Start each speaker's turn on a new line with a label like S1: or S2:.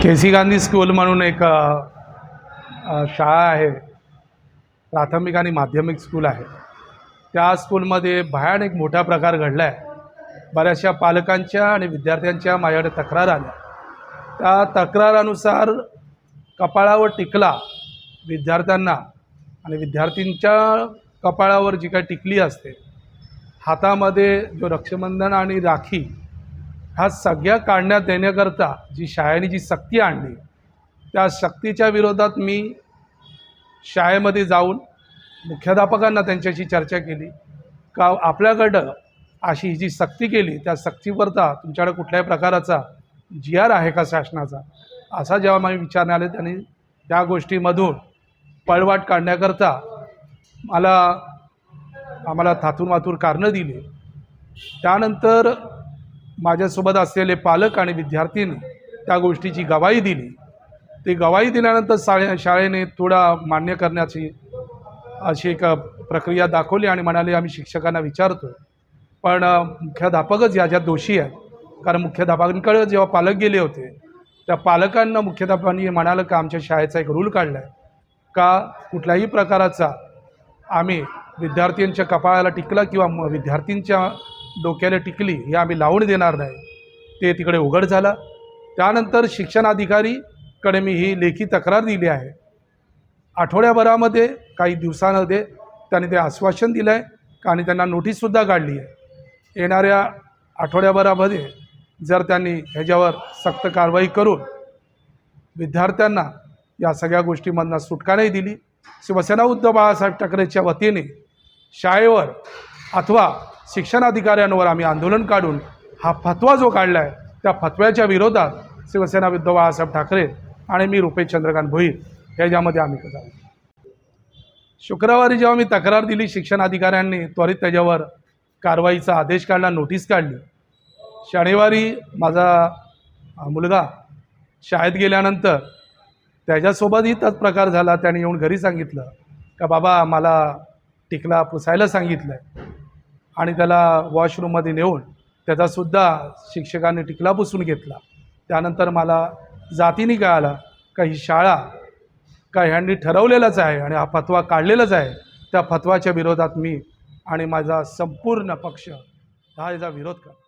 S1: KC. Gandhi school म्हणून एक शाळा आहे, प्राथमिक आणि माध्यमिक स्कूल आहे। त्या स्कूलमध्ये भयानक मोठा प्रकार घडला आहे। बऱ्याचशा पालकांच्या आणि विद्यार्थ्यांच्या माझ्याकडे तक्रार आल्या। त्या तक्रारानुसार कपाळावर टिकला विद्यार्थ्यांना आणि विद्यार्थींच्या कपाळावर जी काही टिकली असते, हातामध्ये जो रक्षाबंधन आणि राखी ह्या सगळ्या काढण्यात देण्याकरता जी शाळेने जी सक्ती आणली, त्या सक्तीच्या विरोधात मी शाळेमध्ये जाऊन मुख्याध्यापकांना त्यांच्याशी चर्चा केली का आपल्याकडं अशी ही जी सक्ती केली त्या सक्तीवरता तुमच्याकडे कुठल्याही प्रकाराचा GR आहे का शासनाचा, असा जेव्हा मला विचारण्यात आले त्यांनी त्या गोष्टीमधून पळवाट काढण्याकरता आम्हाला थातून मातूर कारणं दिली। त्यानंतर माझ्यासोबत असलेले पालक आणि विद्यार्थ्यांनी त्या गोष्टीची गवाही दिली। ती गवाही दिल्यानंतर शाळेने थोडा मान्य करण्याची अशी एक प्रक्रिया दाखवली आणि म्हणाले आम्ही शिक्षकांना विचारतो, पण मुख्याध्यापकच याच्यात दोषी आहेत। कारण मुख्याध्यापकांकडे जेव्हा पालक गेले होते, त्या पालकांना मुख्याध्यापकांनी म्हणालं का आमच्या शाळेचा एक रूल काढला आहे का कुठल्याही प्रकाराचा आम्ही विद्यार्थ्यांच्या कपाळाला टिकला किंवा विद्यार्थींच्या डोक्याला टिकली हे आम्ही लावून देणार नाही। ते तिकडे उघड झालं। त्यानंतर शिक्षणाधिकारीकडे मी ही लेखी तक्रार दिली आहे। आठवड्याभरामध्ये काही दिवसांमध्ये त्यांनी ते आश्वासन दिलं आहे आणि त्यांना नोटीससुद्धा काढली आहे। येणाऱ्या आठवड्याभरामध्ये जर त्यांनी ह्याच्यावर सक्त कारवाई करून विद्यार्थ्यांना या सगळ्या गोष्टींमधून सुटका नाही दिली, शिवसेना उद्धव बाळासाहेब ठाकरेच्या वतीने शाळेवर अथवा शिक्षणाधिकाऱ्यांवर आम्ही आंदोलन काढून हा फतवा जो काढला आहे त्या फतव्याच्या विरोधात शिवसेना उद्धव बाळासाहेब ठाकरे आणि मी रुपेश चंद्रकांत भोईर ह्याच्यामध्ये आम्ही जाऊ। शुक्रवारी जेव्हा मी तक्रार दिली, शिक्षणाधिकाऱ्यांनी त्वरित त्याच्यावर कारवाईचा आदेश काढला, नोटीस काढली। शनिवारी माझा मुलगा शाळेत गेल्यानंतर त्याच्यासोबतही तोच प्रकार झाला। त्याने येऊन घरी सांगितलं का बाबा मला टिकला पुसायला सांगितलं आहे आणि त्याला वॉशरूममध्ये नेऊन त्याचासुद्धा शिक्षकांनी टिकला पुसून घेतला। त्यानंतर मला जातीने कळालं का ही शाळा का ह्यांनी ठरवलेलंच आहे आणि हा फतवा काढलेलाच आहे। त्या फतवाच्या विरोधात मी आणि माझा संपूर्ण पक्ष हा याचा विरोध करतो।